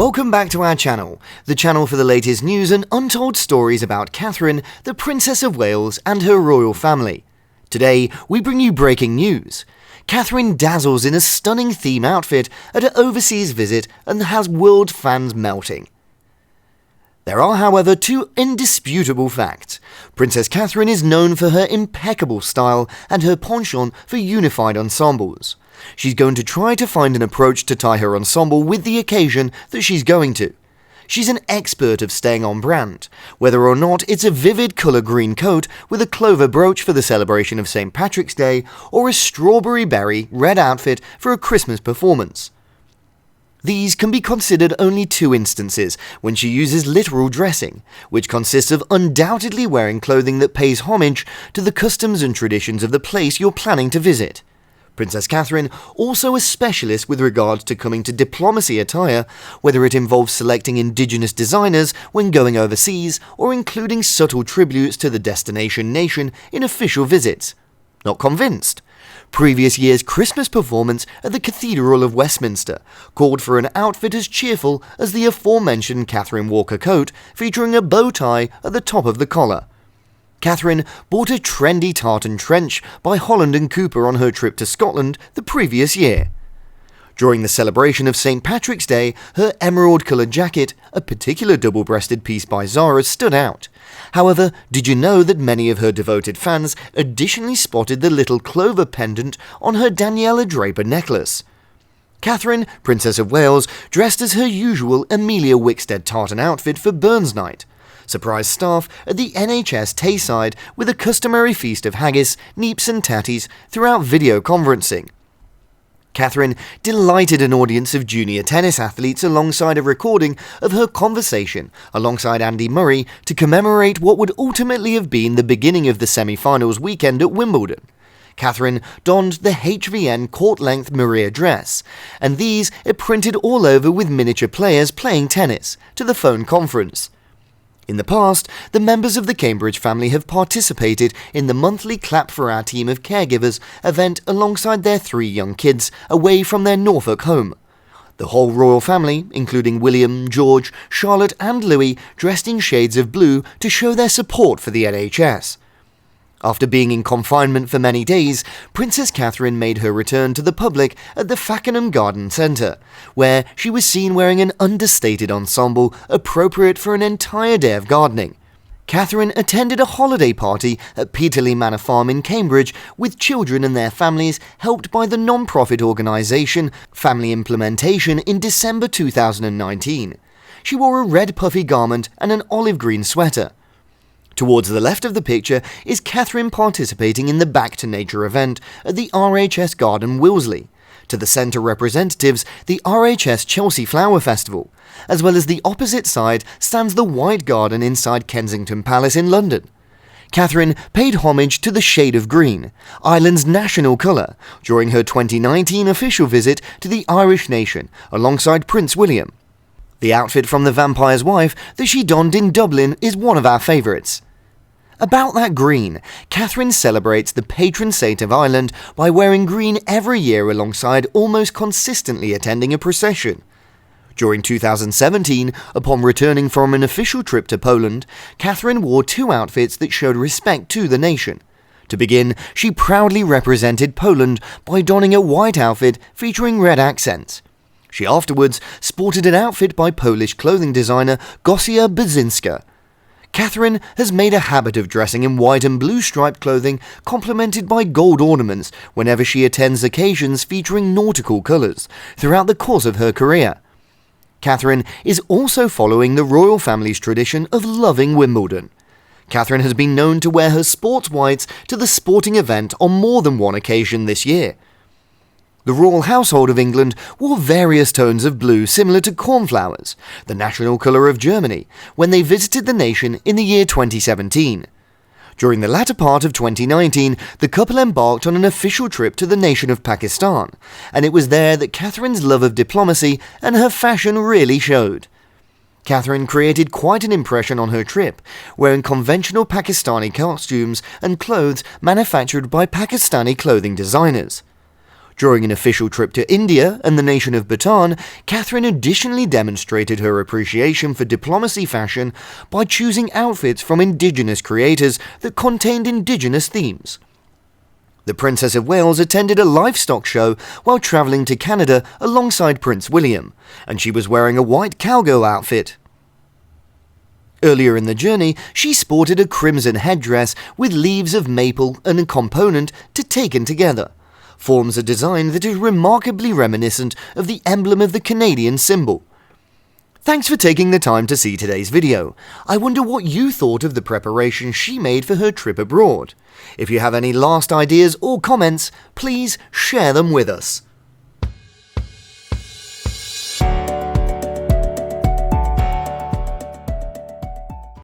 Welcome back to our channel, the channel for the latest news and untold stories about Catherine, the Princess of Wales and her royal family. Today, we bring you breaking news. Catherine dazzles in a stunning theme outfit at an overseas visit and has world fans melting. There are, however, two indisputable facts. Princess Catherine is known for her impeccable style and her penchant for unified ensembles. She's going to try to find an approach to tie her ensemble with the occasion that she's going to. She's an expert of staying on brand, whether or not it's a vivid colour green coat with a clover brooch for the celebration of St. Patrick's Day or a strawberry berry red outfit for a Christmas performance. These can be considered only two instances when she uses literal dressing, which consists of undoubtedly wearing clothing that pays homage to the customs and traditions of the place you're planning to visit. Princess Catherine, also a specialist with regards to coming to diplomacy attire, whether it involves selecting indigenous designers when going overseas or including subtle tributes to the destination nation in official visits. Not convinced? Previous year's Christmas performance at the Cathedral of Westminster called for an outfit as cheerful as the aforementioned Catherine Walker coat, featuring a bow tie at the top of the collar. Catherine bought a trendy tartan trench by Holland & Cooper on her trip to Scotland the previous year. During the celebration of St. Patrick's Day, her emerald-coloured jacket, a particular double-breasted piece by Zara, stood out. However, did you know that many of her devoted fans additionally spotted the little clover pendant on her Daniela Draper necklace? Catherine, Princess of Wales, dressed as her usual Amelia Wickstead tartan outfit for Burns Night. Surprised staff at the NHS Tayside with a customary feast of haggis, neeps and tatties throughout video conferencing. Catherine delighted an audience of junior tennis athletes alongside a recording of her conversation alongside Andy Murray to commemorate what would ultimately have been the beginning of the semi-finals weekend at Wimbledon. Catherine donned the HVN court-length Maria dress, and these are printed all over with miniature players playing tennis, to the phone conference. In the past, the members of the Cambridge family have participated in the monthly Clap for Our Team of Caregivers event alongside their three young kids away from their Norfolk home. The whole royal family, including William, George, Charlotte and Louis, dressed in shades of blue to show their support for the NHS. After being in confinement for many days, Princess Catherine made her return to the public at the Fakenham Garden Centre, where she was seen wearing an understated ensemble appropriate for an entire day of gardening. Catherine attended a holiday party at Peterlee Manor Farm in Cambridge with children and their families, helped by the non-profit organisation Family Implementation in December 2019. She wore a red puffy garment and an olive green sweater. Towards the left of the picture is Catherine participating in the Back to Nature event at the RHS Garden Willesey. To the centre representatives, the RHS Chelsea Flower Festival. As well as the opposite side stands the White Garden inside Kensington Palace in London. Catherine paid homage to the shade of green, Ireland's national colour, during her 2019 official visit to the Irish nation alongside Prince William. The outfit from The Vampire's Wife that she donned in Dublin is one of our favourites. About that green, Catherine celebrates the patron saint of Ireland by wearing green every year alongside almost consistently attending a procession. During 2017, upon returning from an official trip to Poland, Catherine wore two outfits that showed respect to the nation. To begin, she proudly represented Poland by donning a white outfit featuring red accents. She afterwards sported an outfit by Polish clothing designer Gosia Budzinska. Catherine has made a habit of dressing in white and blue striped clothing complemented by gold ornaments whenever she attends occasions featuring nautical colours throughout the course of her career. Catherine is also following the royal family's tradition of loving Wimbledon. Catherine has been known to wear her sports whites to the sporting event on more than one occasion this year. The royal household of England wore various tones of blue similar to cornflowers, the national colour of Germany, when they visited the nation in the year 2017. During the latter part of 2019, the couple embarked on an official trip to the nation of Pakistan, and it was there that Catherine's love of diplomacy and her fashion really showed. Catherine created quite an impression on her trip, wearing conventional Pakistani costumes and clothes manufactured by Pakistani clothing designers. During an official trip to India and the nation of Bhutan, Catherine additionally demonstrated her appreciation for diplomacy fashion by choosing outfits from indigenous creators that contained indigenous themes. The Princess of Wales attended a livestock show while travelling to Canada alongside Prince William, and she was wearing a white cowgirl outfit. Earlier in the journey, she sported a crimson headdress with leaves of maple and a component to taken together. Forms a design that is remarkably reminiscent of the emblem of the Canadian symbol. Thanks for taking the time to see today's video. I wonder what you thought of the preparation she made for her trip abroad. If you have any last ideas or comments, please share them with us.